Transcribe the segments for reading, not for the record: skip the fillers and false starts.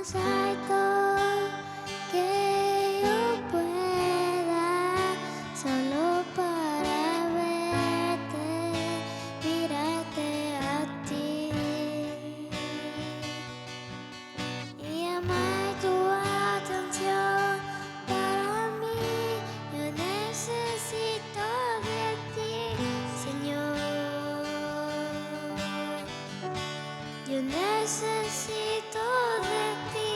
más alto que yo pueda, solo para verte, mirarte a ti y amar tu atención. Para mí, yo necesito de ti, Señor. Yo necesito de ti,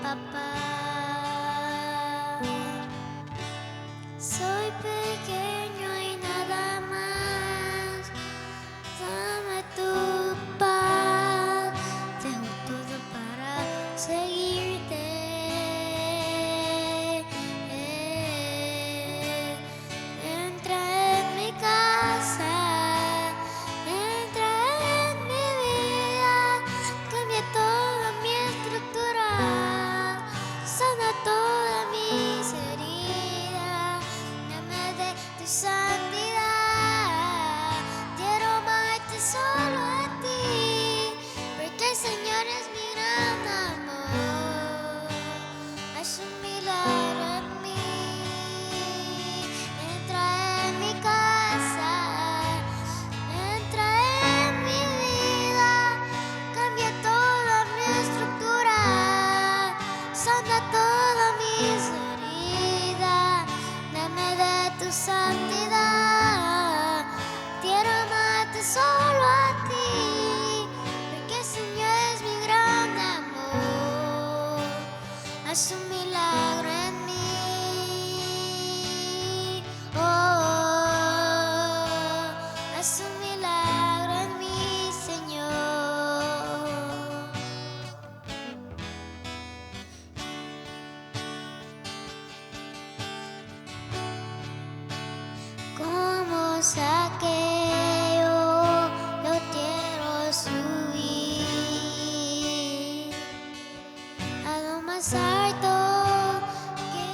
papá. Soy pequeño y nada más. Dame tu paz. Dejo todo para seguirte. Entra en mi casa. Entra en mi vida. Cambia toda mi estructura. Sana todas mis heridas. Dame de tu santidad. Quiero amarte solo a ti, porque el Señor es mi gran amor. Haz un milagro en mí. Entra en mi casa. Entra en mi vida. Cambia toda mi estructura. Sana todas mis heridas. Dame de tu santidad. Quiero amarte solo a ti, porque el Señor es mi gran amor. Haz un milagro en mí. Haz un milagro en mí, Señor. Como saqueo, yo quiero subir a lo más alto que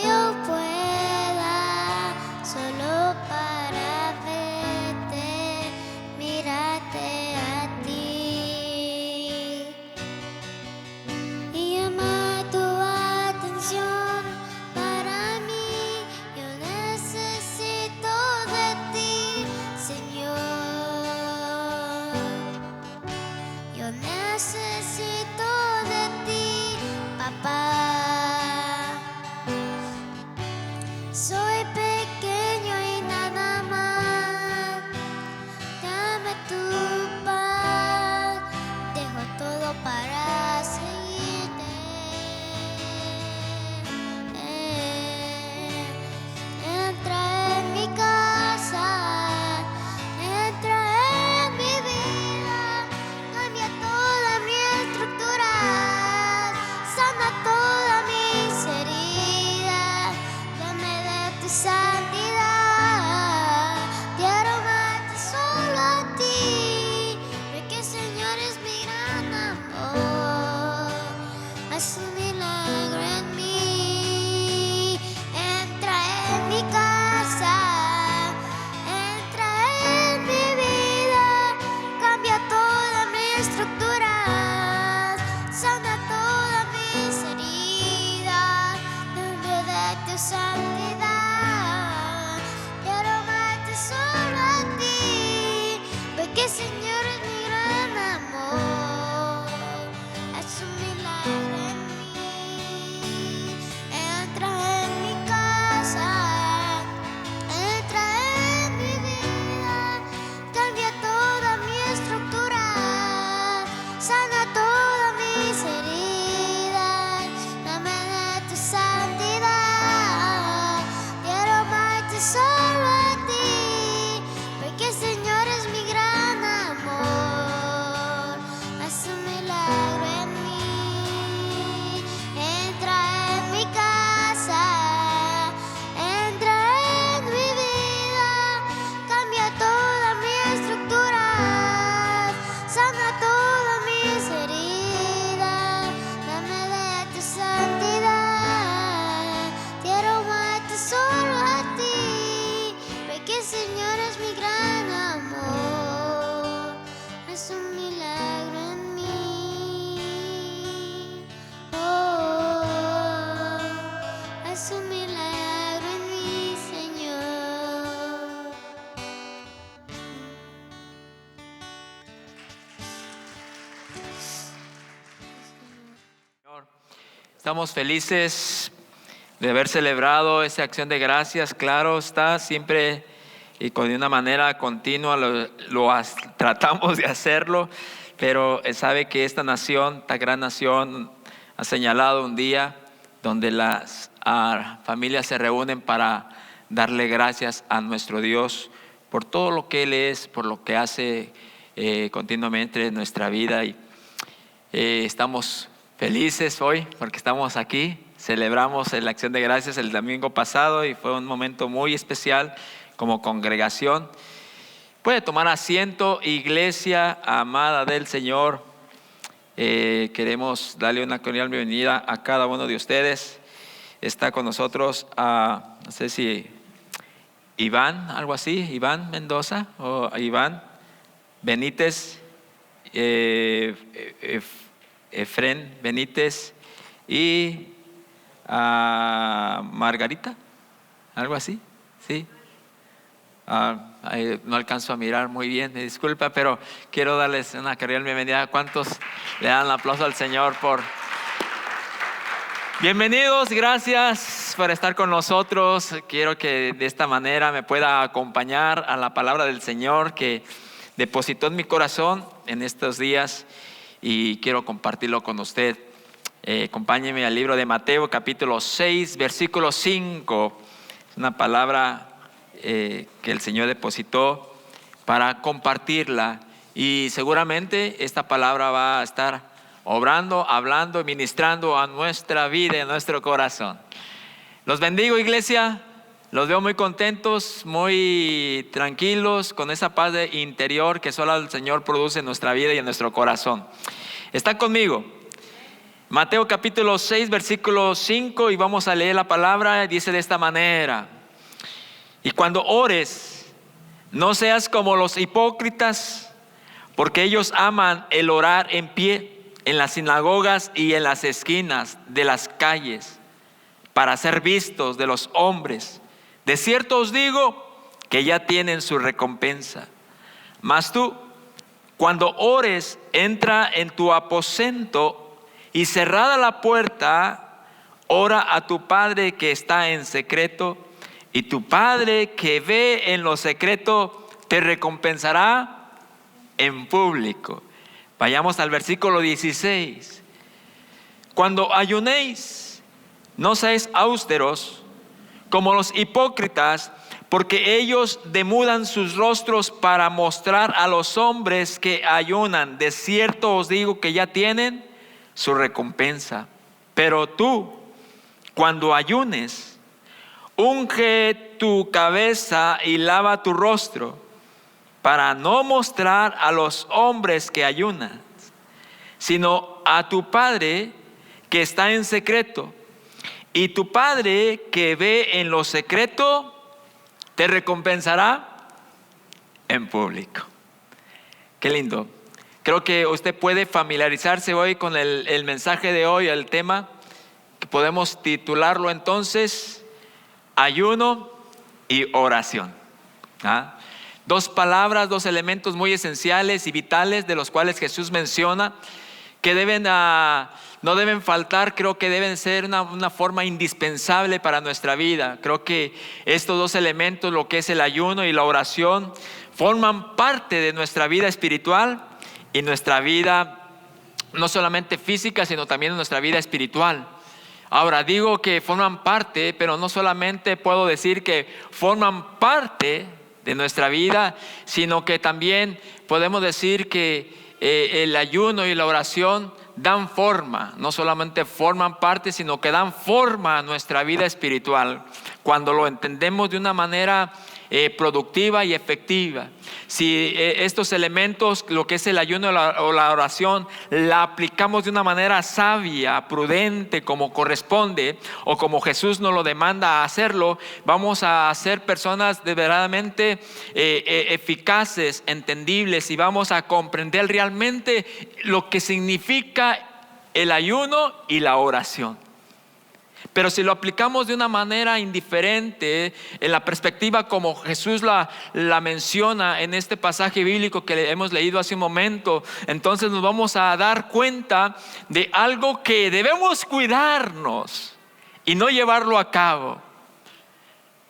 yo pueda, solo para verte, mirarte a ti y amar tu atención. Para mí, yo necesito de ti, Señor. Yo necesito de ti, papá. Estamos felices de haber celebrado esa acción de gracias. Claro está, siempre y de una manera continua tratamos de hacerlo, pero sabe que esta nación, esta gran nación, ha señalado un día donde las familias se reúnen para darle gracias a nuestro Dios por todo lo que Él es, por lo que hace continuamente en nuestra vida. Y estamos felices hoy porque estamos aquí. Celebramos la acción de gracias el domingo pasado y fue un momento muy especial como congregación. Puede tomar asiento, iglesia amada del Señor. Queremos darle una cordial bienvenida a cada uno de ustedes. Está con nosotros, no sé si Iván, algo así, Iván Mendoza o Iván Benítez, Efren Benítez y Margarita, algo así, sí. No alcanzo a mirar muy bien, me disculpa, pero quiero darles una cordial bienvenida. ¿Cuántos le dan un aplauso al Señor por... Bienvenidos, gracias por estar con nosotros. Quiero que de esta manera me pueda acompañar a la palabra del Señor que depositó en mi corazón en estos días y quiero compartirlo con usted. Acompáñeme al libro de Mateo capítulo 6 versículo 5. Es una palabra que el Señor depositó para compartirla y seguramente esta palabra va a estar obrando, hablando, ministrando a nuestra vida y a nuestro corazón. Los bendigo, iglesia. Los veo muy contentos, muy tranquilos, con esa paz interior que solo el Señor produce en nuestra vida y en nuestro corazón. ¿Está conmigo? Mateo capítulo 6 versículo 5 y vamos a leer la palabra. Dice de esta manera: y cuando ores, no seas como los hipócritas, porque ellos aman el orar en pie en las sinagogas y en las esquinas de las calles, para ser vistos de los hombres. De cierto os digo que ya tienen su recompensa. Mas tú, cuando ores, entra en tu aposento y cerrada la puerta, ora a tu Padre que está en secreto, y tu Padre que ve en lo secreto te recompensará en público. Vayamos al versículo 16. Cuando ayunéis, no seáis austeros como los hipócritas, porque ellos demudan sus rostros para mostrar a los hombres que ayunan. De cierto os digo que ya tienen su recompensa. Pero tú, cuando ayunes, unge tu cabeza y lava tu rostro, para no mostrar a los hombres que ayunan, sino a tu Padre que está en secreto. Y tu Padre que ve en lo secreto te recompensará en público. Qué lindo. Creo que usted puede familiarizarse hoy con el mensaje de hoy, el tema que podemos titularlo entonces: ayuno y oración. Dos palabras, dos elementos muy esenciales y vitales de los cuales Jesús menciona que no deben faltar. Creo que deben ser una forma indispensable para nuestra vida. Creo que estos dos elementos, lo que es el ayuno y la oración, forman parte de nuestra vida espiritual y nuestra vida no solamente física, sino también de nuestra vida espiritual. Ahora digo que forman parte, pero no solamente puedo decir que forman parte de nuestra vida, sino que también podemos decir que el ayuno y la oración dan forma, no solamente forman parte, sino que dan forma a nuestra vida espiritual cuando lo entendemos de una manera productiva y efectiva. Si estos elementos, lo que es el ayuno o la oración, la aplicamos de una manera sabia, prudente, como corresponde, o como Jesús nos lo demanda a hacerlo, vamos a ser personas de verdaderamente eficaces, entendibles, y vamos a comprender realmente lo que significa el ayuno y la oración. Pero si lo aplicamos de una manera indiferente, en la perspectiva como Jesús la menciona en este pasaje bíblico que hemos leído hace un momento, entonces nos vamos a dar cuenta de algo que debemos cuidarnos y no llevarlo a cabo.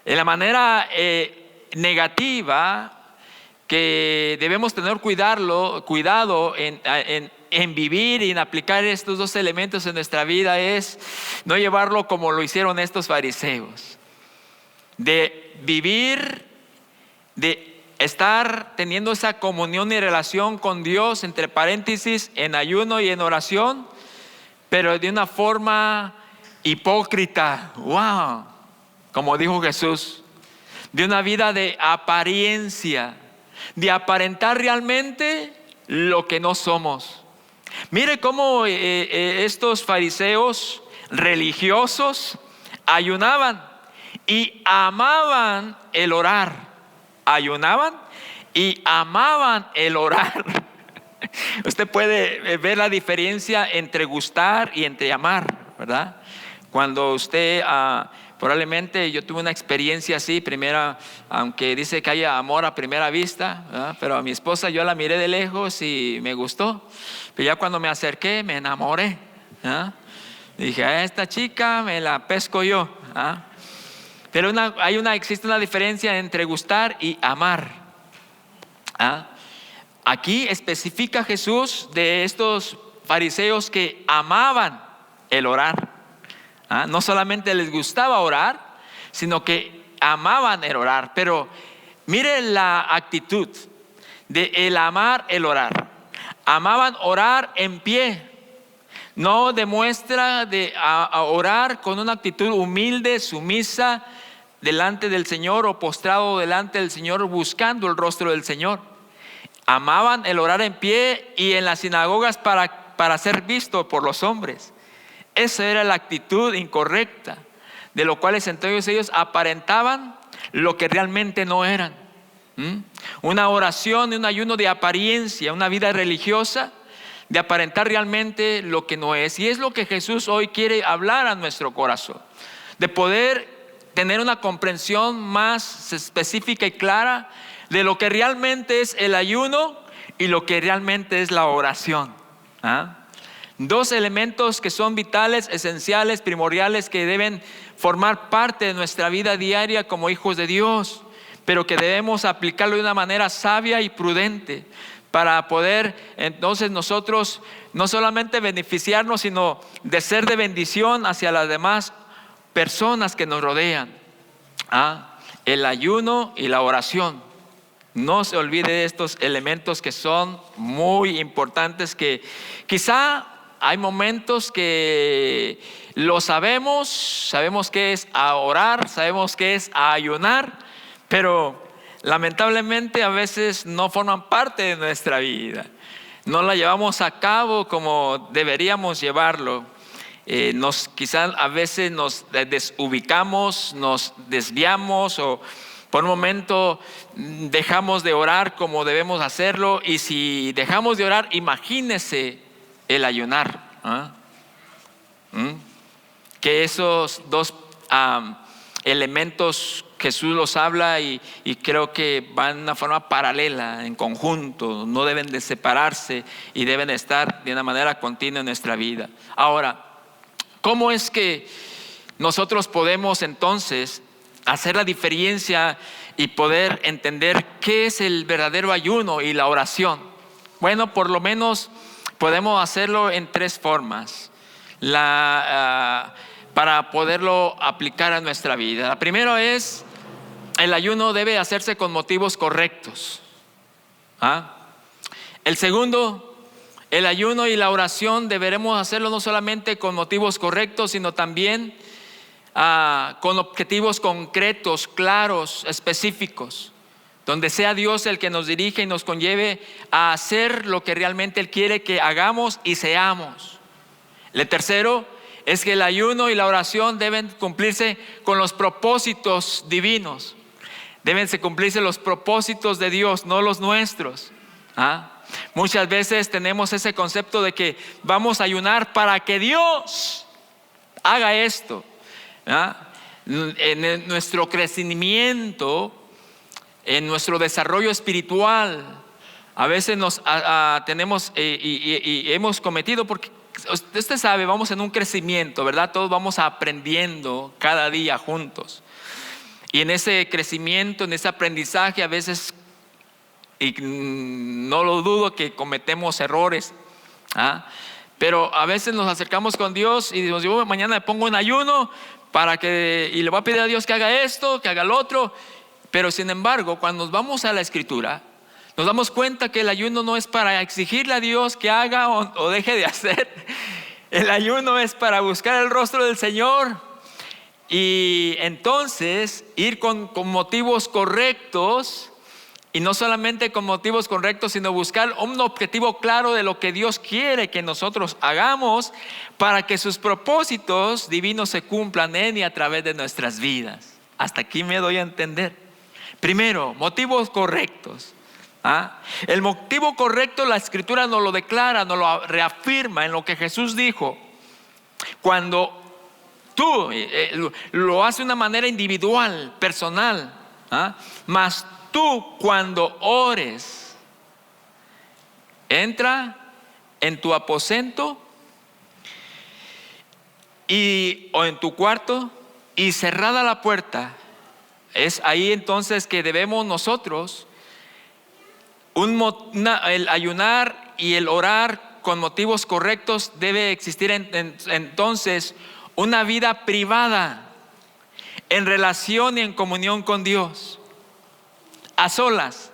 En la manera negativa, que debemos tener cuidado en vivir y en aplicar estos dos elementos en nuestra vida, es no llevarlo como lo hicieron estos fariseos, de vivir, de estar teniendo esa comunión y relación con Dios, entre paréntesis, en ayuno y en oración, pero de una forma hipócrita. Wow, como dijo Jesús, de una vida de apariencia, de aparentar realmente lo que no somos. Mire cómo estos fariseos religiosos ayunaban y amaban el orar. Ayunaban y amaban el orar. Usted puede ver la diferencia entre gustar y entre amar, ¿verdad? Cuando usted probablemente yo tuve una experiencia así, primera, aunque dice que haya amor a primera vista, ¿verdad? Pero a mi esposa yo la miré de lejos y me gustó, pero ya cuando me acerqué me enamoré, ¿verdad? Dije, a esta chica me la pesco yo, ¿verdad? Pero existe una diferencia entre gustar y amar, ¿verdad? Aquí especifica Jesús de estos fariseos que amaban el orar. No solamente les gustaba orar, sino que amaban el orar. Pero mire la actitud de el amar el orar. Amaban orar en pie. No demuestra de a orar con una actitud humilde, sumisa delante del Señor, o postrado delante del Señor buscando el rostro del Señor. Amaban el orar en pie y en las sinagogas para ser visto por los hombres. Esa era la actitud incorrecta, de lo cual entonces ellos aparentaban lo que realmente no eran. Una oración y un ayuno de apariencia, una vida religiosa, de aparentar realmente lo que no es. Y es lo que Jesús hoy quiere hablar a nuestro corazón, de poder tener una comprensión más específica y clara de lo que realmente es el ayuno y lo que realmente es la oración. Dos elementos que son vitales, esenciales, primordiales, que deben formar parte de nuestra vida diaria como hijos de Dios, pero que debemos aplicarlo de una manera sabia y prudente para poder entonces nosotros no solamente beneficiarnos, sino de ser de bendición hacia las demás personas que nos rodean. El ayuno y la oración. No se olvide de estos elementos que son muy importantes, que quizá hay momentos que lo sabemos que es a orar, sabemos que es a ayunar, pero lamentablemente a veces no forman parte de nuestra vida. No la llevamos a cabo como deberíamos llevarlo. Quizás a veces nos desubicamos, nos desviamos, o por un momento dejamos de orar como debemos hacerlo. Y si dejamos de orar, imagínese el ayunar. Que esos dos elementos Jesús los habla y creo que van de una forma paralela, en conjunto, no deben de separarse y deben estar de una manera continua en nuestra vida. Ahora, ¿cómo es que nosotros podemos entonces hacer la diferencia y poder entender qué es el verdadero ayuno y la oración? Bueno, por lo menos podemos hacerlo en tres formas para poderlo aplicar a nuestra vida. La primera es, el ayuno debe hacerse con motivos correctos. El segundo, el ayuno y la oración deberemos hacerlo no solamente con motivos correctos, sino también con objetivos concretos, claros, específicos, donde sea Dios el que nos dirige y nos conlleve a hacer lo que realmente Él quiere que hagamos y seamos. El tercero es que el ayuno y la oración deben cumplirse con los propósitos divinos. Deben cumplirse los propósitos de Dios, no los nuestros. Muchas veces tenemos ese concepto de que vamos a ayunar para que Dios haga esto, En nuestro crecimiento, en nuestro desarrollo espiritual. A veces tenemos y hemos cometido, porque usted sabe, vamos en un crecimiento, ¿verdad? Todos vamos aprendiendo cada día juntos. Y en ese crecimiento, en ese aprendizaje, a veces, y no lo dudo, que cometemos errores. Pero a veces nos acercamos con Dios y decimos: yo mañana me pongo en ayuno y le voy a pedir a Dios que haga esto, que haga lo otro. Pero sin embargo, cuando nos vamos a la Escritura, nos damos cuenta que el ayuno no es para exigirle a Dios que haga o deje de hacer. El ayuno es para buscar el rostro del Señor y entonces ir con motivos correctos. Y no solamente con motivos correctos, sino buscar un objetivo claro de lo que Dios quiere que nosotros hagamos para que sus propósitos divinos se cumplan en y a través de nuestras vidas. Hasta aquí me doy a entender. Primero, motivos correctos. El motivo correcto, la Escritura nos lo declara, nos lo reafirma en lo que Jesús dijo. Cuando tú lo haces de una manera individual, personal, mas tú, cuando ores, entra en tu aposento o en tu cuarto y cerrada la puerta. Es ahí entonces que debemos nosotros el ayunar y el orar con motivos correctos. Debe existir entonces una vida privada en relación y en comunión con Dios, a solas,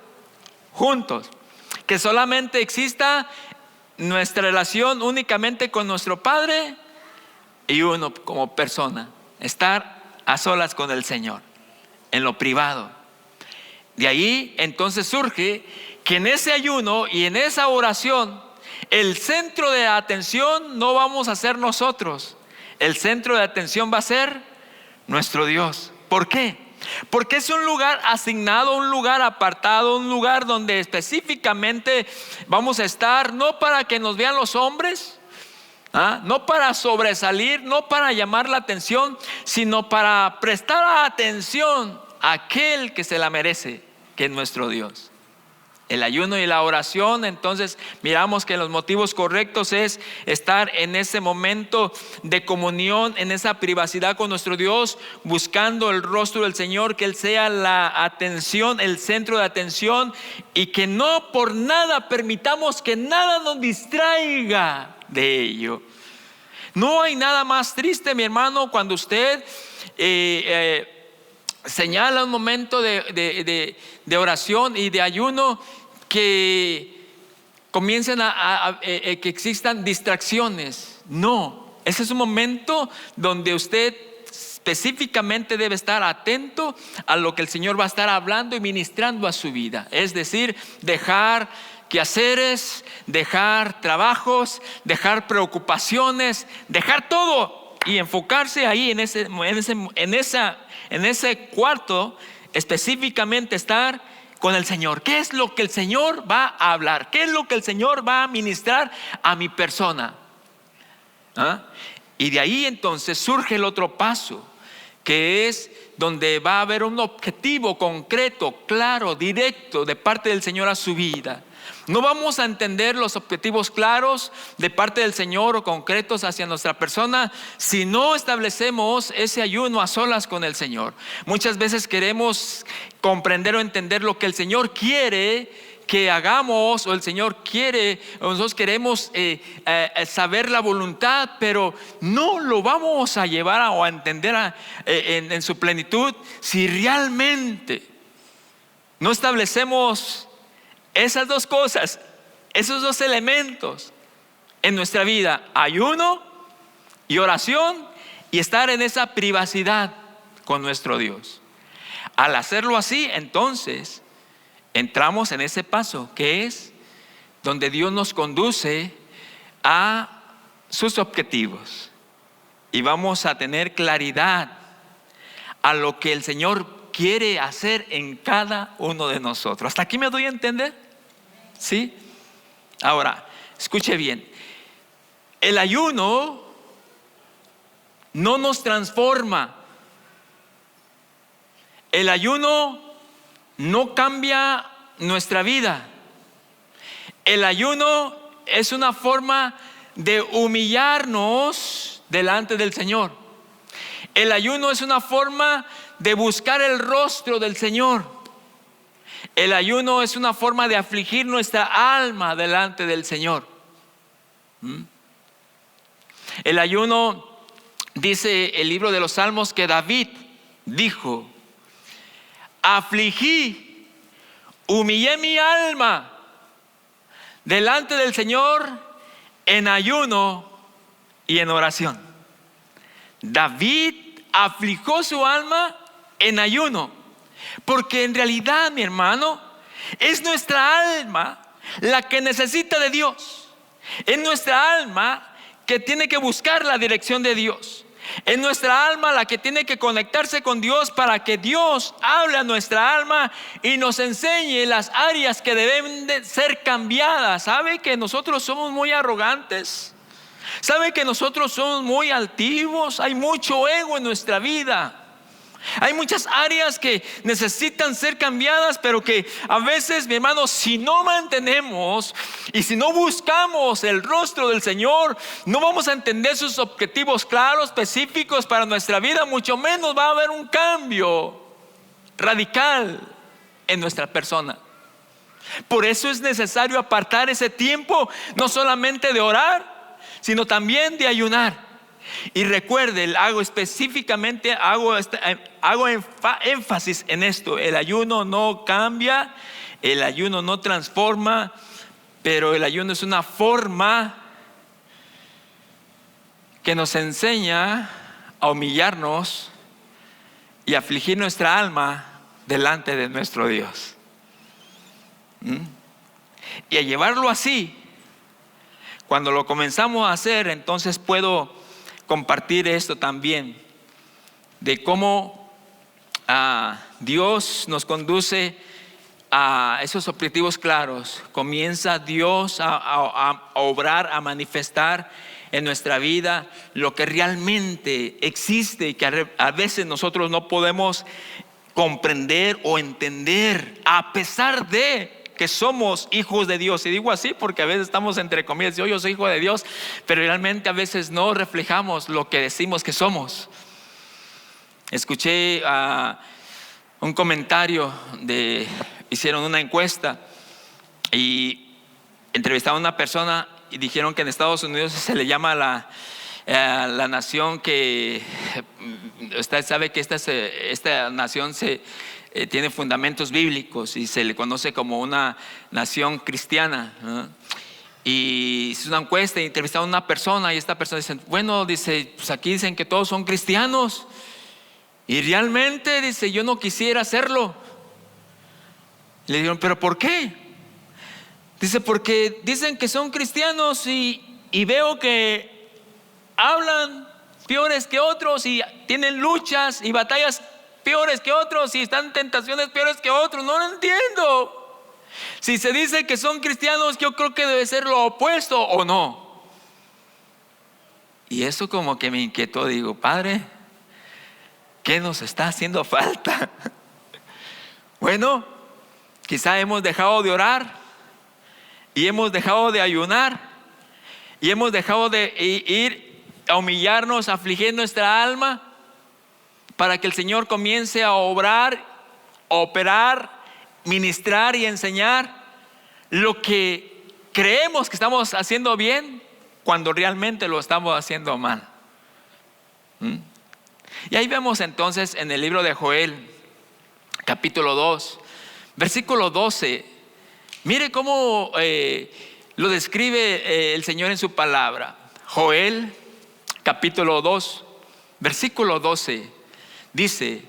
juntos, que solamente exista nuestra relación únicamente con nuestro Padre y uno como persona, estar a solas con el Señor en lo privado. De ahí entonces surge que en ese ayuno y en esa oración, el centro de atención no vamos a ser nosotros, el centro de atención va a ser nuestro Dios. ¿Por qué? Porque es un lugar asignado, un lugar apartado, un lugar donde específicamente vamos a estar, no para que nos vean los hombres, no para sobresalir, no para llamar la atención, sino para prestar atención a aquel que se la merece, que es nuestro Dios. El ayuno y la oración, entonces miramos que los motivos correctos es estar en ese momento de comunión, en esa privacidad con nuestro Dios, buscando el rostro del Señor, que Él sea la atención, el centro de atención, y que no por nada permitamos que nada nos distraiga de ello. No hay nada más triste, mi hermano, cuando usted señala un momento de oración y de ayuno, que comiencen que existan distracciones. No, ese es un momento donde usted específicamente debe estar atento a lo que el Señor va a estar hablando y ministrando a su vida. Es decir, dejar quehaceres, dejar trabajos, dejar preocupaciones, dejar todo y enfocarse ahí en ese cuarto, específicamente estar con el Señor. ¿Qué es lo que el Señor va a hablar? ¿Qué es lo que el Señor va a ministrar a mi persona? Y de ahí entonces surge el otro paso, que es donde va a haber un objetivo concreto, claro, directo de parte del Señor a su vida. No vamos a entender los objetivos claros de parte del Señor o concretos hacia nuestra persona si no establecemos ese ayuno a solas con el Señor. Muchas veces queremos comprender o entender lo que el Señor quiere que hagamos, o el Señor quiere, o nosotros queremos saber la voluntad, pero no lo vamos a llevar o a entender en su plenitud si realmente no establecemos esas dos cosas, esos dos elementos en nuestra vida: ayuno y oración, y estar en esa privacidad con nuestro Dios. Al hacerlo así, entonces entramos en ese paso que es donde Dios nos conduce a sus objetivos y vamos a tener claridad a lo que el Señor quiere hacer en cada uno de nosotros. ¿Hasta aquí me doy a entender? ¿Sí? Ahora, escuche bien. El ayuno no nos transforma, el ayuno no cambia nuestra vida. El ayuno es una forma de humillarnos delante del Señor. El ayuno es una forma de buscar el rostro del Señor. El ayuno es una forma de afligir nuestra alma delante del Señor. El ayuno, dice el libro de los Salmos, que David dijo: afligí, humillé mi alma delante del Señor en ayuno y en oración. David afligió su alma en ayuno, porque en realidad, mi hermano, es nuestra alma la que necesita de Dios. Es nuestra alma que tiene que buscar la dirección de Dios. Es nuestra alma la que tiene que conectarse con Dios para que Dios hable a nuestra alma y nos enseñe las áreas que deben de ser cambiadas. ¿Sabe que nosotros somos muy arrogantes? ¿Sabe que nosotros somos muy altivos? Hay mucho ego en nuestra vida. Hay muchas áreas que necesitan ser cambiadas, pero que a veces, mi hermano, si no mantenemos y si no buscamos el rostro del Señor, no vamos a entender sus objetivos claros, específicos para nuestra vida. Mucho menos va a haber un cambio radical en nuestra persona. Por eso es necesario apartar ese tiempo, no solamente de orar, sino también de ayunar. Y recuerde, hago énfasis en esto: el ayuno no cambia, el ayuno no transforma, pero el ayuno es una forma que nos enseña a humillarnos y afligir nuestra alma delante de nuestro Dios. Y a llevarlo así, cuando lo comenzamos a hacer, entonces puedo compartir esto también, de cómo Dios nos conduce a esos objetivos claros. Comienza Dios a obrar, a manifestar en nuestra vida lo que realmente existe y que a veces nosotros no podemos comprender o entender, a pesar de que somos hijos de Dios. Y digo así porque a veces estamos entre comillas: yo soy hijo de Dios, pero realmente a veces no reflejamos lo que decimos que somos. Escuché un comentario hicieron una encuesta y entrevistaron a una persona y dijeron que en Estados Unidos se le llama la nación que usted sabe que esta nación tiene fundamentos bíblicos y se le conoce como una nación cristiana, ¿no? Y hizo una encuesta y entrevistaron a una persona y esta persona dice: bueno, dice, pues aquí dicen que todos son cristianos y realmente, dice, yo no quisiera hacerlo. Le dijeron: ¿pero por qué? Dice: porque dicen que son cristianos y veo que hablan peores que otros y tienen luchas y batallas peores que otros y están en tentaciones peores que otros. No lo entiendo. Si se dice que son cristianos, yo creo que debe ser lo opuesto, ¿o no? Y eso como que me inquietó. Digo: Padre, ¿qué nos está haciendo falta? Bueno, quizá hemos dejado de orar y hemos dejado de ayunar y hemos dejado de ir a humillarnos, a afligir nuestra alma, para que el Señor comience a obrar, a operar, ministrar y enseñar lo que creemos que estamos haciendo bien, cuando realmente lo estamos haciendo mal. Y ahí vemos entonces en el libro de Joel, capítulo 2, versículo 12. Mire cómo lo describe el Señor en su palabra. Joel, capítulo 2, versículo 12. Dice: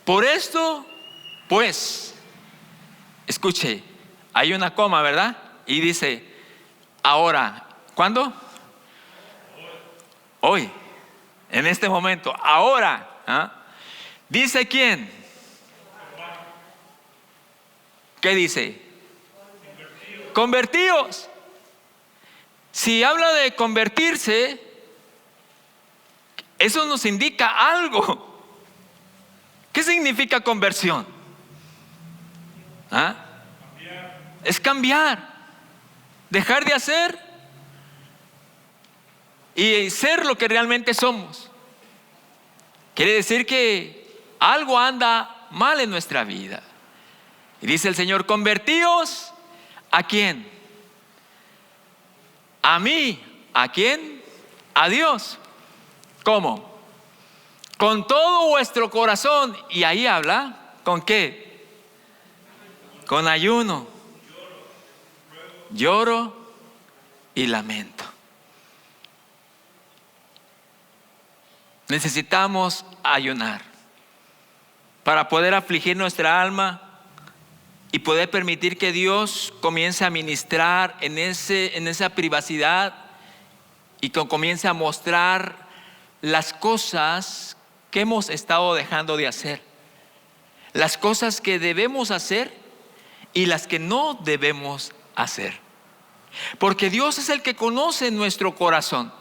por esto, pues, escuche, hay una coma, ¿verdad? Y dice: ahora. ¿Cuándo? Hoy, en este momento, ahora. ¿Dice quién? ¿Qué dice? Convertíos. Si habla de convertirse, eso nos indica algo. ¿Qué significa conversión? ¿Ah? Es cambiar, dejar de hacer y ser lo que realmente somos. Quiere decir que algo anda mal en nuestra vida. Y dice el Señor, convertíos, ¿a quién? A mí. ¿A quién? A Dios. ¿Cómo? Con todo vuestro corazón. Y ahí habla, ¿con qué? Con ayuno, lloro y lamento. Necesitamos ayunar para poder afligir nuestra alma y poder permitir que Dios comience a ministrar en esa privacidad y que comience a mostrar las cosas que hemos estado dejando de hacer, las cosas que debemos hacer y las que no debemos hacer. Porque Dios es el que conoce nuestro corazón.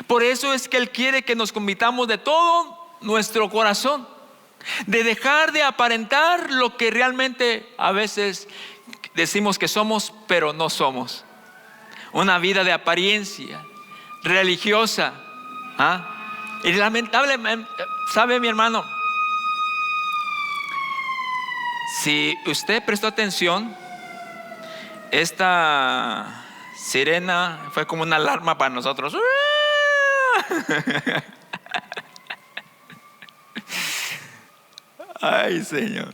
Por eso es que Él quiere que nos convirtamos de todo nuestro corazón, de dejar de aparentar lo que realmente a veces decimos que somos, pero no somos. Una vida de apariencia religiosa. Y lamentablemente, ¿sabe, mi hermano? Si usted prestó atención, esta sirena fue como una alarma para nosotros. Ay, Señor.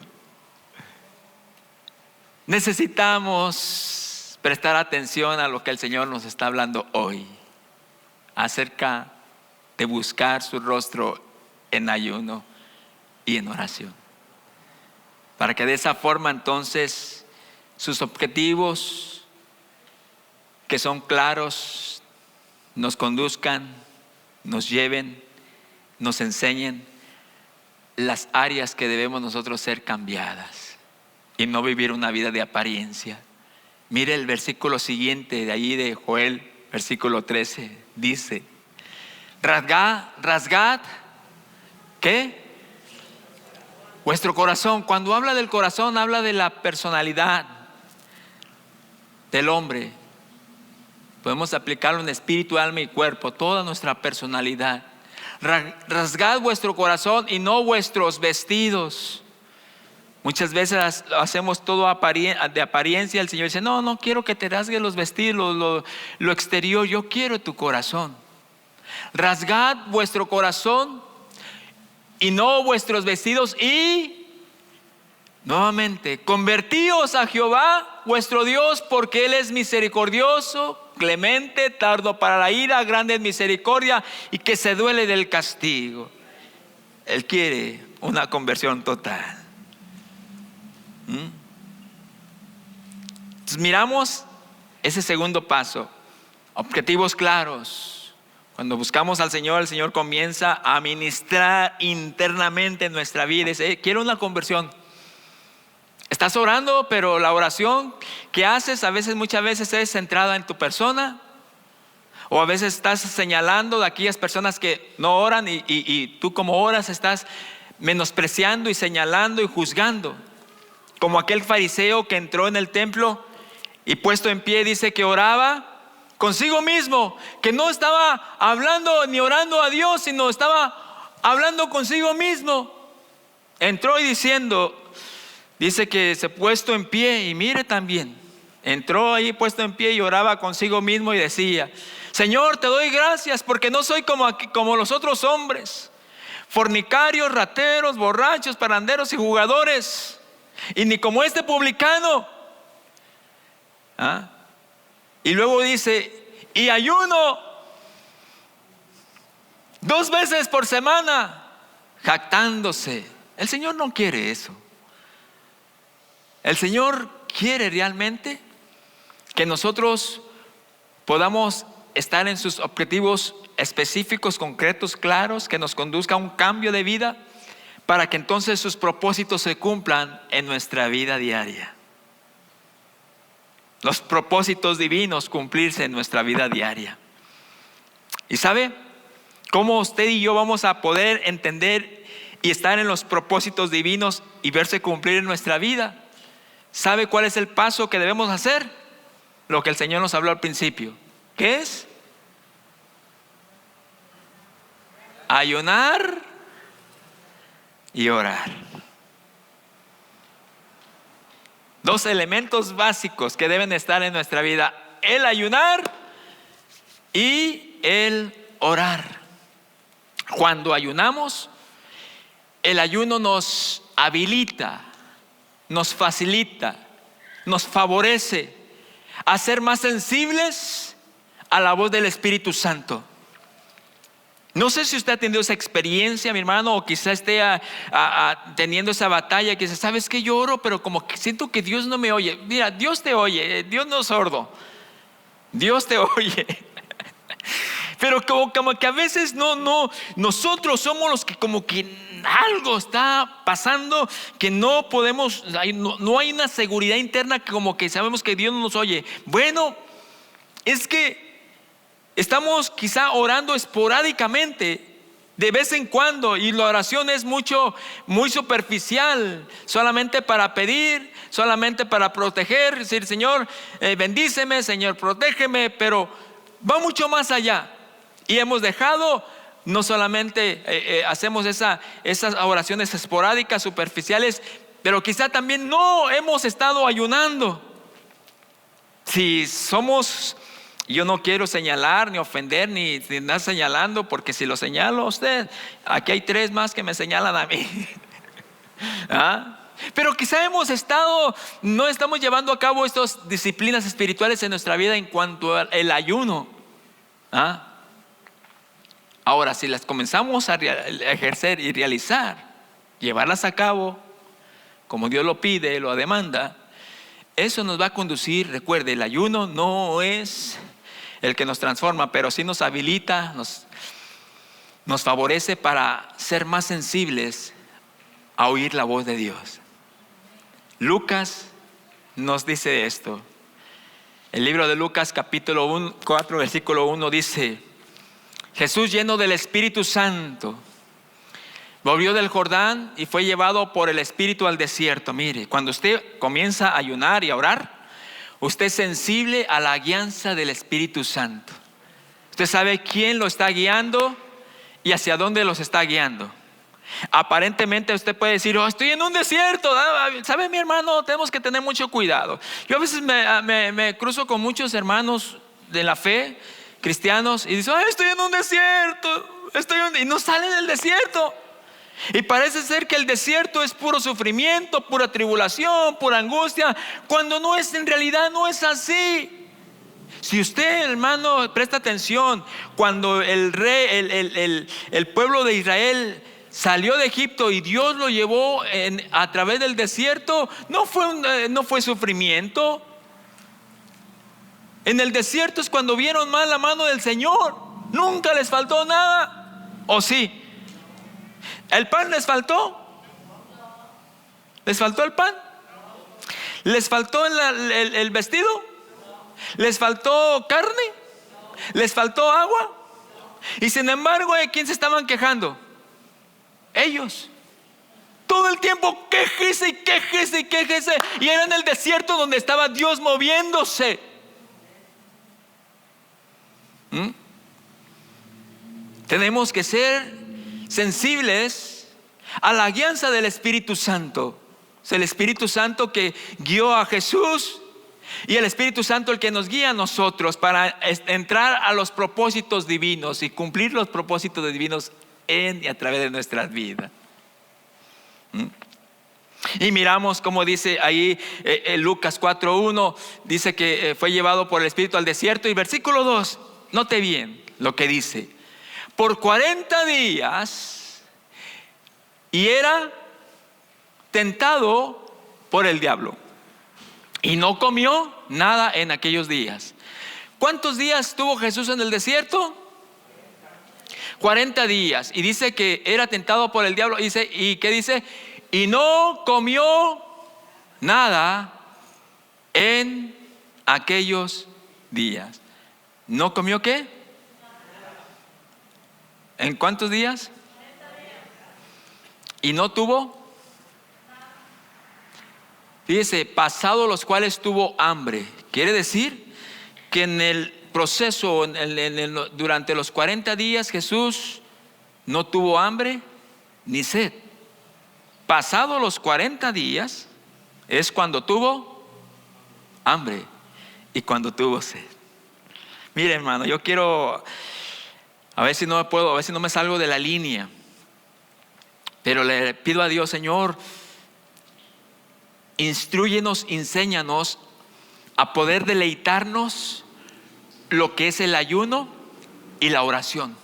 Necesitamos prestar atención a lo que el Señor nos está hablando hoy acerca de buscar su rostro en ayuno y en oración, para que de esa forma entonces sus objetivos, que son claros, nos conduzcan, nos lleven, nos enseñen las áreas que debemos nosotros ser cambiadas y no vivir una vida de apariencia. Mire el versículo siguiente de ahí de Joel, versículo 13, dice: rasgad, ¿qué? Vuestro corazón. Cuando habla del corazón, habla de la personalidad del hombre. Podemos aplicarlo en espíritu, alma y cuerpo, toda nuestra personalidad. Rasgad vuestro corazón y no vuestros vestidos. Muchas veces hacemos todo de apariencia. El Señor dice: no quiero que te rasgues los vestidos, lo exterior. Yo quiero tu corazón. Rasgad vuestro corazón y no vuestros vestidos. Y nuevamente, convertíos a Jehová vuestro Dios, porque Él es misericordioso, clemente, tardo para la ira, grande en misericordia y que se duele del castigo. Él quiere una conversión total. Entonces miramos ese segundo paso, objetivos claros. Cuando buscamos al Señor, el Señor comienza a ministrar internamente en nuestra vida. Dice: quiero una conversión. Estás orando, pero la oración que haces muchas veces es centrada en tu persona, o a veces estás señalando de aquellas personas que no oran y tú, como oras, estás menospreciando y señalando y juzgando, como aquel fariseo que entró en el templo y puesto en pie dice que oraba consigo mismo, que no estaba hablando ni orando a Dios, sino estaba hablando consigo mismo. Entró y dice que se puesto en pie, y mire también, entró ahí puesto en pie y oraba consigo mismo y decía: Señor, te doy gracias porque no soy como los otros hombres, fornicarios, rateros, borrachos, paranderos y jugadores, y ni como este publicano. Y luego dice: y ayuno 2 veces por semana, jactándose. El Señor no quiere eso. El Señor quiere realmente que nosotros podamos estar en sus objetivos específicos, concretos, claros, que nos conduzca a un cambio de vida, para que entonces sus propósitos se cumplan en nuestra vida diaria. Los propósitos divinos cumplirse en nuestra vida diaria. ¿Y sabe cómo usted y yo vamos a poder entender y estar en los propósitos divinos y verse cumplir en nuestra vida, ¿sabe cuál es el paso que debemos hacer? Lo que el Señor nos habló al principio. ¿Qué es? Ayunar y orar. Dos elementos básicos que deben estar en nuestra vida: el ayunar y el orar. Cuando ayunamos, el ayuno nos habilita, nos facilita, nos favorece a ser más sensibles a la voz del Espíritu Santo. No sé si usted ha tenido esa experiencia, mi hermano, o quizá esté teniendo esa batalla que dice: ¿sabes qué? Yo oro, pero como que siento que Dios no me oye. Mira, Dios te oye, Dios no es sordo, Dios te oye. Pero como que a veces nosotros somos los que como que algo está pasando, que no podemos, no hay una seguridad interna, que como que sabemos que Dios no nos oye. Bueno, es que estamos quizá orando esporádicamente, de vez en cuando, y la oración es muy superficial, solamente para pedir, solamente para proteger, decir: Señor, bendíceme, Señor, protégeme, pero va mucho más allá. Y hemos dejado, no solamente hacemos esas oraciones esporádicas, superficiales, pero quizá también no hemos estado ayunando. Si somos, yo no quiero señalar, ni ofender, ni estar señalando, porque si lo señalo a usted, aquí hay 3 más que me señalan a mí. Pero quizá no estamos llevando a cabo estas disciplinas espirituales en nuestra vida en cuanto al ayuno. Ahora, si las comenzamos a ejercer y realizar, llevarlas a cabo como Dios lo pide, lo demanda, eso nos va a conducir. Recuerde, el ayuno no es el que nos transforma, pero sí nos habilita, nos favorece para ser más sensibles a oír la voz de Dios. Lucas nos dice esto. El libro de Lucas, capítulo 4, versículo 1 dice: Jesús, lleno del Espíritu Santo, volvió del Jordán y fue llevado por el Espíritu al desierto. Mire, cuando usted comienza a ayunar y a orar, usted es sensible a la guianza del Espíritu Santo. Usted sabe quién lo está guiando y hacia dónde los está guiando. Aparentemente usted puede decir: estoy en un desierto. ¿Sabe, mi hermano? Tenemos que tener mucho cuidado. Yo a veces me cruzo con muchos hermanos de la fe, cristianos, y dicen: estoy en un desierto, y no salen del desierto. Y parece ser que el desierto es puro sufrimiento, pura tribulación, pura angustia, cuando no es, en realidad no es así. Si usted, hermano, presta atención, cuando el pueblo de Israel salió de Egipto y Dios lo llevó a través del desierto, no fue sufrimiento. En el desierto es cuando vieron más la mano del Señor. Nunca les faltó nada. ¿O sí? ¿El pan les faltó? ¿Les faltó el pan? ¿Les faltó el vestido? ¿Les faltó carne? ¿Les faltó agua? Y sin embargo, ¿de quién se estaban quejando? Ellos. Todo el tiempo quéjese y quéjese y quéjese. Y era en el desierto donde estaba Dios moviéndose. Tenemos que ser sensibles a la guianza del Espíritu Santo. Es el Espíritu Santo que guió a Jesús, y el Espíritu Santo el que nos guía a nosotros para entrar a los propósitos divinos y cumplir los propósitos divinos en y a través de nuestras vidas. Y miramos como dice ahí Lucas 4:1, dice que fue llevado por el Espíritu al desierto. Y versículo 2, note bien lo que dice: por 40 días y era tentado por el diablo, y no comió nada en aquellos días. ¿Cuántos días tuvo Jesús en el desierto? 40 días. Y dice que era tentado por el diablo. ¿Y qué dice? Y no comió nada en aquellos días. ¿No comió qué? ¿En cuántos días? y no tuvo. Fíjese, pasado los cuales tuvo hambre. Quiere decir que en el proceso, durante los 40 días, Jesús no tuvo hambre ni sed. Pasado los 40 días es cuando tuvo hambre y cuando tuvo sed. Mire, hermano, yo quiero, a ver si no puedo, a ver si no me salgo de la línea, pero le pido a Dios, Señor, instrúyenos, enséñanos a poder deleitarnos lo que es el ayuno y la oración,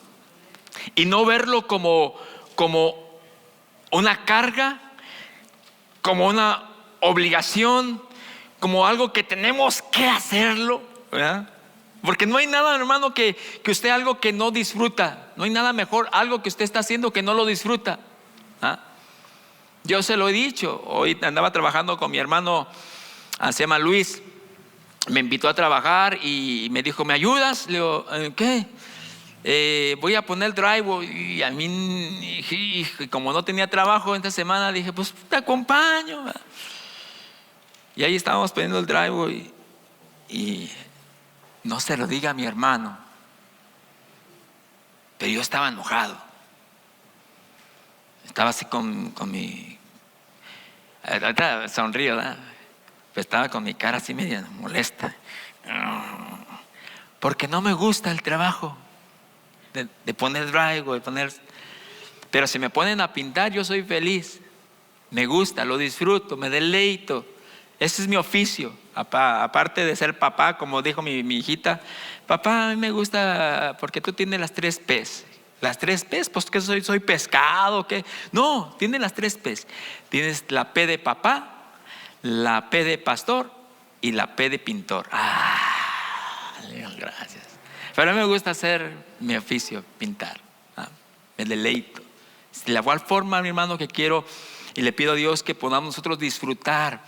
y no verlo como una carga, como una obligación, como algo que tenemos que hacerlo, ¿verdad? Porque no hay nada, hermano, que usted algo que no disfruta. No hay nada mejor, algo que usted está haciendo que no lo disfruta. ¿Ah? Yo se lo he dicho. Hoy andaba trabajando con mi hermano, se llama Luis. Me invitó a trabajar y me dijo, ¿me ayudas? Le digo, ¿qué? Voy a poner el drywall. Y a mí, como no tenía trabajo esta semana, dije, pues te acompaño. Y ahí estábamos poniendo el drywall y no se lo diga a mi hermano, pero yo estaba enojado. Estaba así con mi, ahorita sonrío, ¿verdad? Pero estaba con mi cara así media molesta, porque no me gusta el trabajo de poner drywall, pero si me ponen a pintar, yo soy feliz. Me gusta, lo disfruto, me deleito. Ese es mi oficio. Aparte de ser papá, como dijo mi hijita, papá, a mí me gusta porque tú tienes las 3 P's. Las 3 P's, pues que soy pescado, ¿qué? No, tienes las 3 P's. Tienes la P de papá, la P de pastor y la P de pintor. Gracias. Pero a mí me gusta hacer mi oficio, pintar. Me deleito. De la igual forma, mi hermano, que quiero y le pido a Dios que podamos nosotros disfrutar,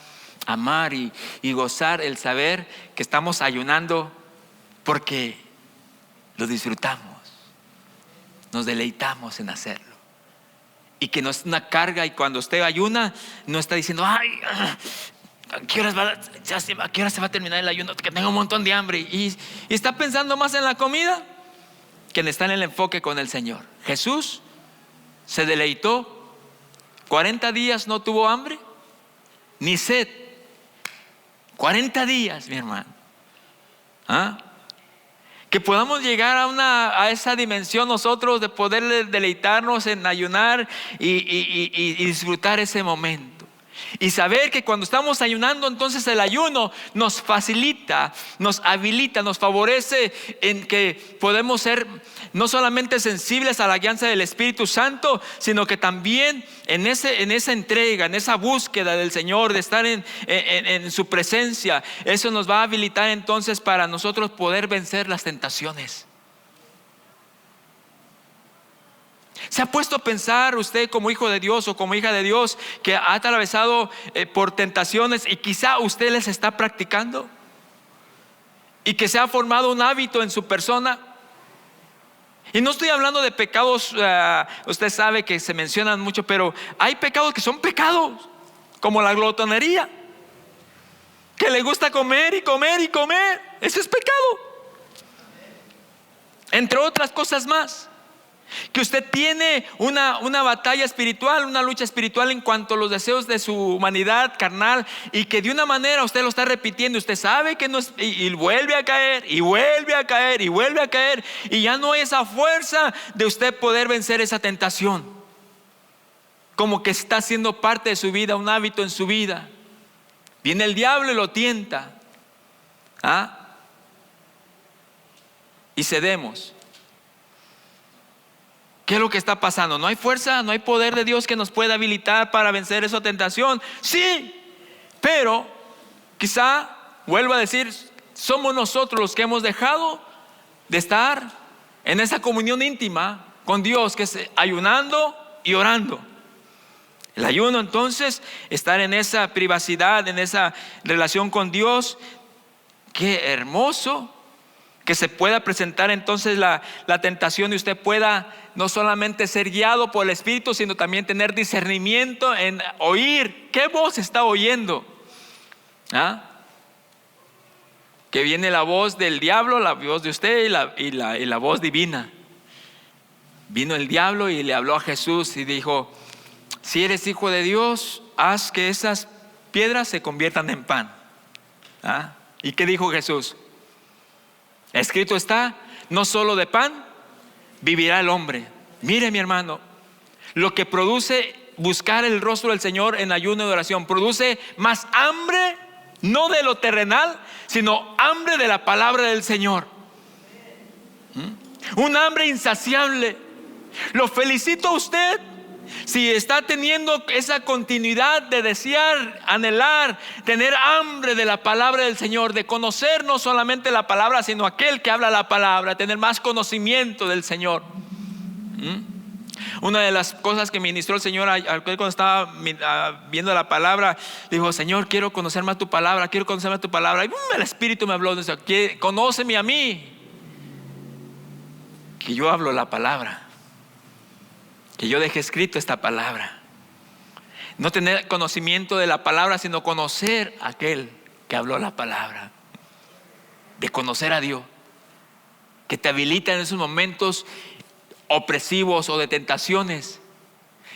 amar y gozar el saber que estamos ayunando porque lo disfrutamos, nos deleitamos en hacerlo, y que no es una carga. Y cuando usted ayuna, no está diciendo, ay, ¿a qué hora se va a terminar el ayuno? Que tengo un montón de hambre, y está pensando más en la comida que en estar en el enfoque con el Señor. Jesús se deleitó, 40 días no tuvo hambre ni sed. 40 días, mi hermano. Que podamos llegar a esa dimensión nosotros de poder deleitarnos en ayunar y disfrutar ese momento. Y saber que cuando estamos ayunando, entonces el ayuno nos facilita, nos habilita, nos favorece en que podemos ser no solamente sensibles a la guianza del Espíritu Santo, sino que también en esa entrega, en esa búsqueda del Señor, de estar en su presencia. Eso nos va a habilitar entonces para nosotros poder vencer las tentaciones. ¿Se ha puesto a pensar usted, como hijo de Dios o como hija de Dios, que ha atravesado por tentaciones y quizá usted les está practicando? Y que se ha formado un hábito en su persona. Y no estoy hablando de pecados, usted sabe que se mencionan mucho, pero hay pecados que son pecados, como la glotonería, que le gusta comer y comer y comer. Eso es pecado, entre otras cosas más. Que usted tiene una batalla espiritual, una lucha espiritual en cuanto a los deseos de su humanidad carnal, y que de una manera usted lo está repitiendo. Usted sabe que no es, y vuelve a caer, y vuelve a caer, y vuelve a caer, y ya no hay esa fuerza de usted poder vencer esa tentación. Como que está siendo parte de su vida, un hábito en su vida. Viene el diablo y lo tienta, y cedemos. ¿Qué es lo que está pasando? ¿No hay fuerza, no hay poder de Dios que nos pueda habilitar para vencer esa tentación? Sí, pero quizá, vuelvo a decir, somos nosotros los que hemos dejado de estar en esa comunión íntima con Dios, que es ayunando y orando. El ayuno, entonces, estar en esa privacidad, en esa relación con Dios. Qué hermoso que se pueda presentar entonces la tentación y usted pueda no solamente ser guiado por el Espíritu, sino también tener discernimiento en oír qué voz está oyendo. Que viene la voz del diablo, la voz de usted y la voz divina. Vino el diablo y le habló a Jesús y dijo: si eres hijo de Dios, haz que esas piedras se conviertan en pan. ¿Y qué dijo Jesús? Escrito está: no solo de pan vivirá el hombre. Mire, mi hermano, lo que produce buscar el rostro del Señor en ayuno y oración, produce más hambre, no de lo terrenal, sino hambre de la palabra del Señor. Un hambre insaciable. Lo felicito a usted si está teniendo esa continuidad de desear, anhelar, tener hambre de la palabra del Señor, de conocer no solamente la palabra, sino aquel que habla la palabra, tener más conocimiento del Señor. Una de las cosas que ministró el Señor cuando estaba viendo la palabra, dijo: Señor, quiero conocer más tu palabra, quiero conocer más tu palabra. Y el Espíritu me habló, dice: conóceme a mí, que yo hablo la palabra, que yo dejé escrito esta palabra. No tener conocimiento de la palabra, sino conocer a aquel que habló la palabra. De conocer a Dios, que te habilita en esos momentos opresivos o de tentaciones,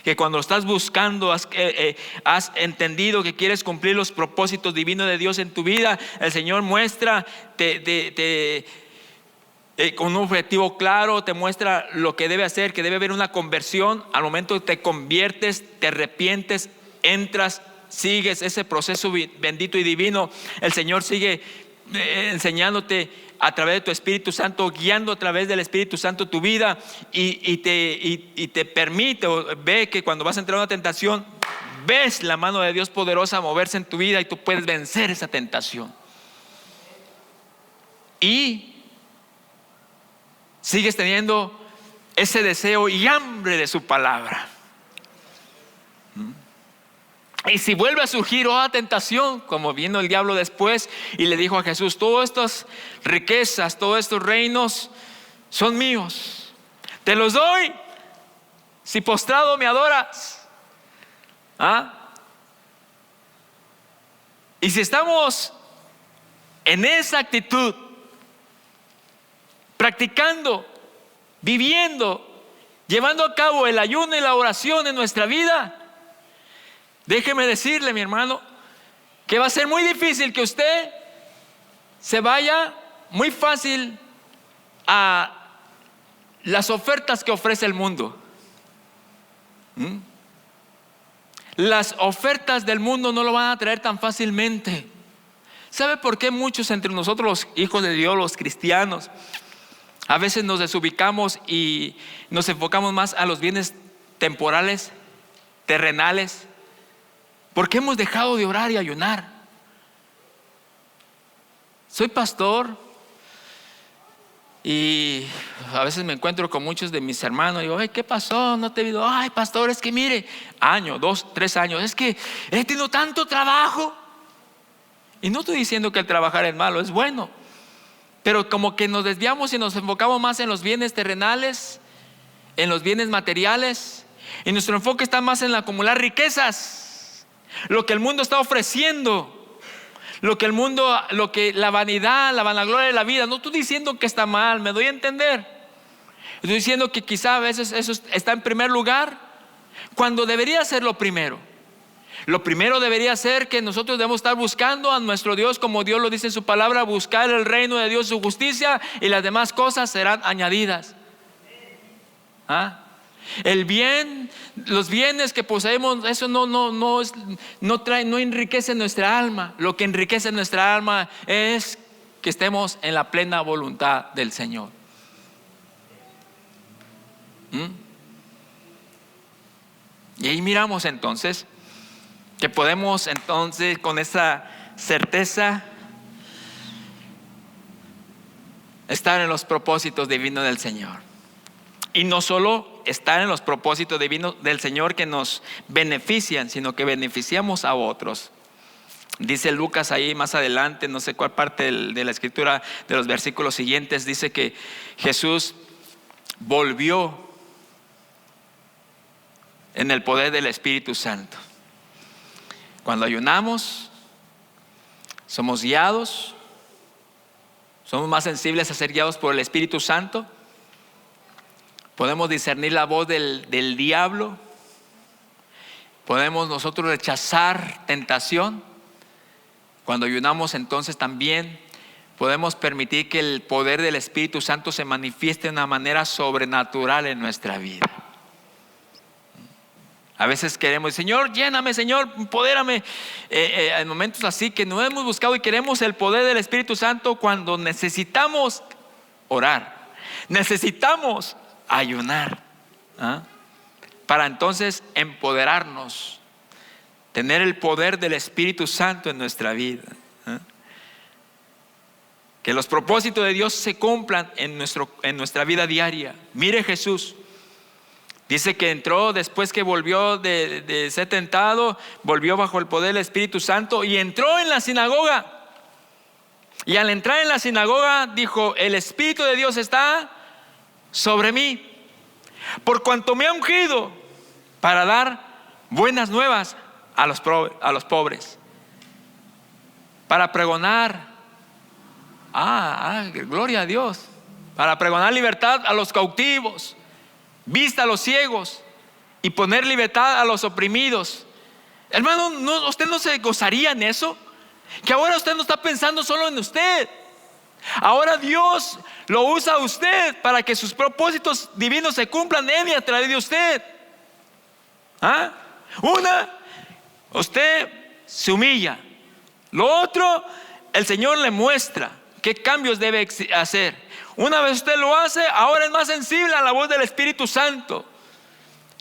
que cuando estás buscando has entendido que quieres cumplir los propósitos divinos de Dios en tu vida. El Señor muestra con un objetivo claro, te muestra lo que debe hacer, que debe haber una conversión. Al momento que te conviertes, te arrepientes, entras, sigues ese proceso bendito y divino. El Señor sigue enseñándote a través de tu Espíritu Santo, guiando a través del Espíritu Santo tu vida, y te permite, ve que cuando vas a entrar a una tentación, ves la mano de Dios poderosa moverse en tu vida y tú puedes vencer esa tentación. Y sigues teniendo ese deseo y hambre de su palabra. Y si vuelve a surgir otra tentación, como vino el diablo después y le dijo a Jesús: todas estas riquezas, todos estos reinos son míos, te los doy si postrado me adoras. Y si estamos en esa actitud, practicando, viviendo, llevando a cabo el ayuno y la oración en nuestra vida, déjeme decirle, mi hermano, que va a ser muy difícil que usted se vaya muy fácil a las ofertas que ofrece el mundo. Las ofertas del mundo no lo van a traer tan fácilmente. ¿Sabe por qué muchos entre nosotros, los hijos de Dios, los cristianos, a veces nos desubicamos y nos enfocamos más a los bienes temporales, terrenales? Porque hemos dejado de orar y ayunar. Soy pastor y a veces me encuentro con muchos de mis hermanos y digo: ¿qué pasó? No te he visto. Ay, pastor, es que mire, año, 2, 3 años, es que he tenido tanto trabajo. Y no estoy diciendo que el trabajar es malo, es bueno, pero como que nos desviamos y nos enfocamos más en los bienes terrenales, en los bienes materiales, y nuestro enfoque está más en acumular riquezas, lo que el mundo está ofreciendo, lo que la vanidad, la vanagloria de la vida. No estoy diciendo que está mal, me doy a entender. Estoy diciendo que quizá a veces eso está en primer lugar, cuando debería ser lo primero. Lo primero debería ser que nosotros debemos estar buscando a nuestro Dios, como Dios lo dice en su palabra: buscar el reino de Dios, su justicia, y las demás cosas serán añadidas. El bien, los bienes que poseemos, eso no enriquece nuestra alma. Lo que enriquece nuestra alma es que estemos en la plena voluntad del Señor. Y ahí miramos entonces que podemos entonces con esa certeza estar en los propósitos divinos del Señor. Y no solo estar en los propósitos divinos del Señor que nos benefician, sino que beneficiamos a otros. Dice Lucas ahí más adelante, no sé cuál parte de la escritura, de los versículos siguientes, dice que Jesús volvió en el poder del Espíritu Santo. Cuando ayunamos, somos guiados, somos más sensibles a ser guiados por el Espíritu Santo. Podemos discernir la voz del diablo. Podemos nosotros rechazar tentación. Cuando ayunamos, entonces también podemos permitir que el poder del Espíritu Santo se manifieste de una manera sobrenatural en nuestra vida. A veces queremos, Señor, lléname, Señor, empodérame. En momentos así que no hemos buscado y queremos el poder del Espíritu Santo cuando necesitamos orar, necesitamos ayunar, para entonces empoderarnos, tener el poder del Espíritu Santo en nuestra vida. Que los propósitos de Dios se cumplan en nuestra vida diaria. Mire Jesús. Dice que entró después que volvió de ser tentado, volvió bajo el poder del Espíritu Santo y entró en la sinagoga. Y al entrar en la sinagoga dijo: el Espíritu de Dios está sobre mí, por cuanto me ha ungido para dar buenas nuevas a los pobres, para pregonar, gloria a Dios, para pregonar libertad a los cautivos, vista a los ciegos y poner libertad a los oprimidos. Hermano, ¿usted no se gozaría en eso? Que ahora usted no está pensando solo en usted. Ahora Dios lo usa a usted para que sus propósitos divinos se cumplan en y a través de usted. Usted se humilla. Lo otro, el Señor le muestra qué cambios debe hacer. Una vez usted lo hace, ahora es más sensible a la voz del Espíritu Santo.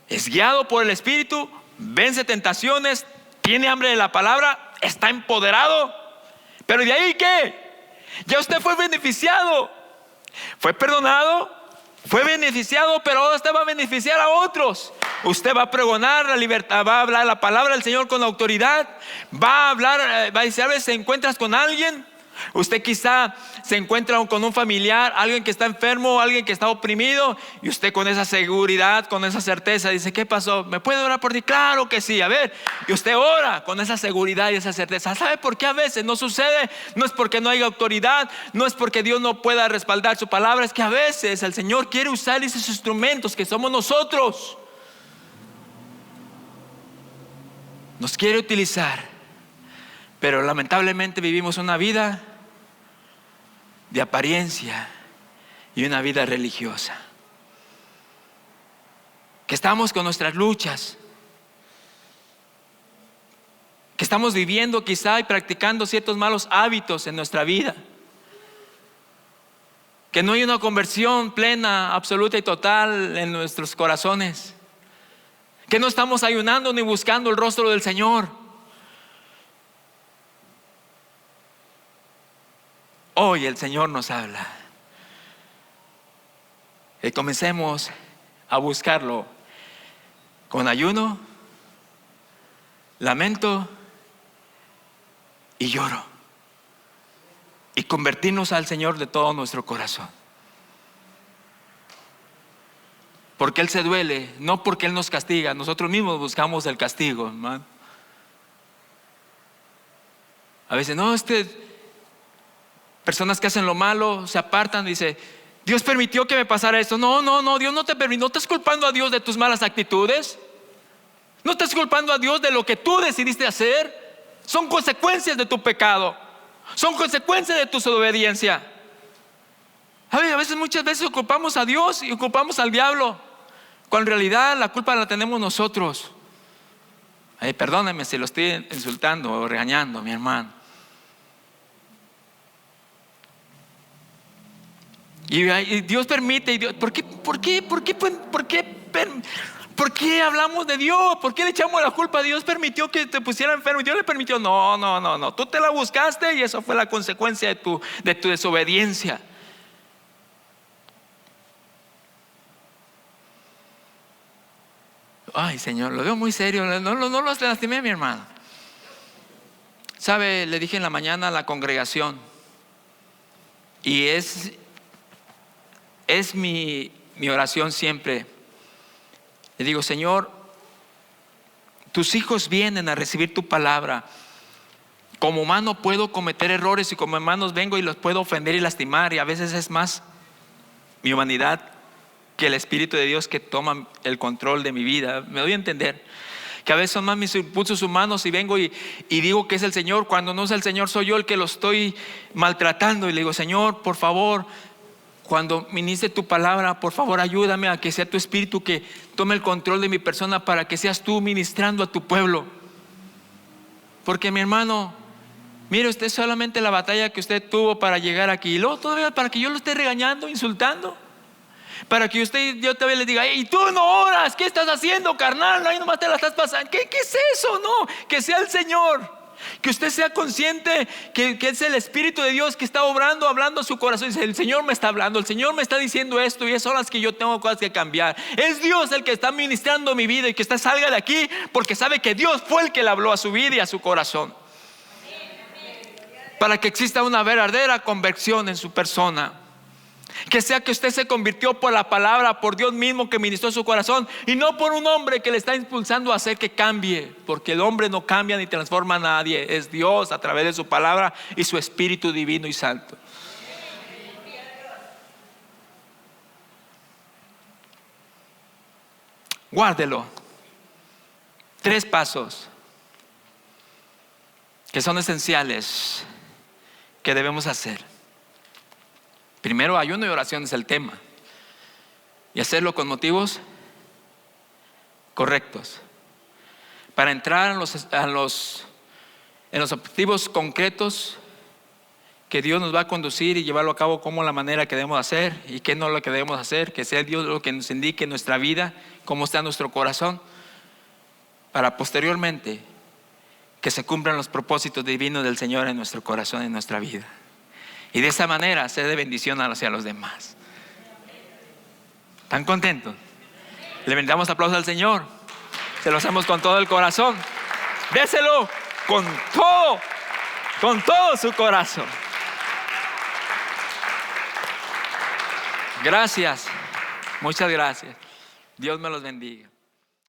Es guiado por el Espíritu, vence tentaciones, tiene hambre de la palabra, está empoderado. Pero ¿de ahí qué? Ya usted fue beneficiado, fue perdonado, fue beneficiado, pero ahora usted va a beneficiar a otros. Usted va a pregonar la libertad, va a hablar la palabra del Señor con autoridad, va a hablar, va a decir, a veces se encuentras con alguien. Usted quizá se encuentra con un familiar, alguien que está enfermo, alguien que está oprimido, y usted con esa seguridad, con esa certeza dice: ¿qué pasó? ¿Me puede orar por ti? Claro que sí, a ver. Y usted ora con esa seguridad y esa certeza. ¿Sabe por qué a veces no sucede? No es porque no haya autoridad, no es porque Dios no pueda respaldar su palabra, es que a veces el Señor quiere usar esos instrumentos que somos nosotros. Nos quiere utilizar, pero lamentablemente vivimos una vida de apariencia y una vida religiosa, que estamos con nuestras luchas, que estamos viviendo quizá y practicando ciertos malos hábitos en nuestra vida, que no hay una conversión plena, absoluta y total en nuestros corazones, que no estamos ayunando ni buscando el rostro del Señor. Hoy el Señor nos habla que comencemos a buscarlo con ayuno, lamento y lloro, y convertirnos al Señor de todo nuestro corazón. Porque Él se duele, no porque Él nos castiga. Nosotros mismos buscamos el castigo, hermano. A veces personas que hacen lo malo se apartan, dice: Dios permitió que me pasara esto. No, Dios no te permitió. No estás culpando a Dios de tus malas actitudes. No estás culpando a Dios de lo que tú decidiste hacer. Son consecuencias de tu pecado, son consecuencias de tu desobediencia. Muchas veces culpamos a Dios y culpamos al diablo, cuando en realidad la culpa la tenemos nosotros. Perdóneme si lo estoy insultando o regañando, mi hermano. Y Dios permite. ¿Por qué hablamos de Dios? ¿Por qué le echamos la culpa a Dios? Permitió que te pusiera enfermo. Dios le permitió. No. Tú te la buscaste y eso fue la consecuencia de tu desobediencia. Ay, Señor, lo veo muy serio. No los lastimé, mi hermano. Sabe, le dije en la mañana a la congregación, y es mi oración siempre. Le digo, Señor, tus hijos vienen a recibir tu palabra. Como humano puedo cometer errores y como hermanos vengo y los puedo ofender y lastimar, y a veces es más mi humanidad que el Espíritu de Dios que toma el control de mi vida. Me doy a entender que a veces son más mis impulsos humanos y vengo y digo que es el Señor, cuando no es el Señor, soy yo el que lo estoy maltratando. Y le digo, Señor, por favor, cuando ministre tu palabra, por favor ayúdame a que sea tu Espíritu que tome el control de mi persona, para que seas tú ministrando a tu pueblo. Porque mi hermano, mire usted solamente la batalla que usted tuvo para llegar aquí, y luego todavía para que yo lo esté regañando, insultando, para que yo todavía le diga, y tú no oras, ¿qué estás haciendo, carnal? Ahí nomás te la estás pasando. ¿Qué es eso? No, que sea el Señor, que usted sea consciente que es el Espíritu de Dios que está obrando, hablando a su corazón. Dice, el Señor me está hablando, el Señor me está diciendo esto, y es horas que yo tengo cosas que cambiar. Es Dios el que está ministrando mi vida, y que usted salga de aquí porque sabe que Dios fue el que le habló a su vida y a su corazón, para que exista una verdadera conversión en su persona. Que sea que usted se convirtió por la palabra, por Dios mismo que ministró su corazón, y no por un hombre que le está impulsando a hacer que cambie, porque el hombre no cambia ni transforma a nadie. Es Dios a través de su palabra y su Espíritu divino y santo. Guárdelo. 3 pasos que son esenciales que debemos hacer. Primero, ayuno y oración es el tema, y hacerlo con motivos correctos, para entrar en los objetivos concretos que Dios nos va a conducir y llevarlo a cabo, como la manera que debemos hacer y qué no lo que debemos hacer. Que sea Dios lo que nos indique en nuestra vida, cómo está nuestro corazón, para posteriormente que se cumplan los propósitos divinos del Señor en nuestro corazón, en nuestra vida, y de esa manera ser de bendición hacia los demás. ¿Están contentos? Le brindamos aplausos al Señor. Se lo hacemos con todo el corazón. Déselo con todo su corazón. Gracias, muchas gracias. Dios me los bendiga.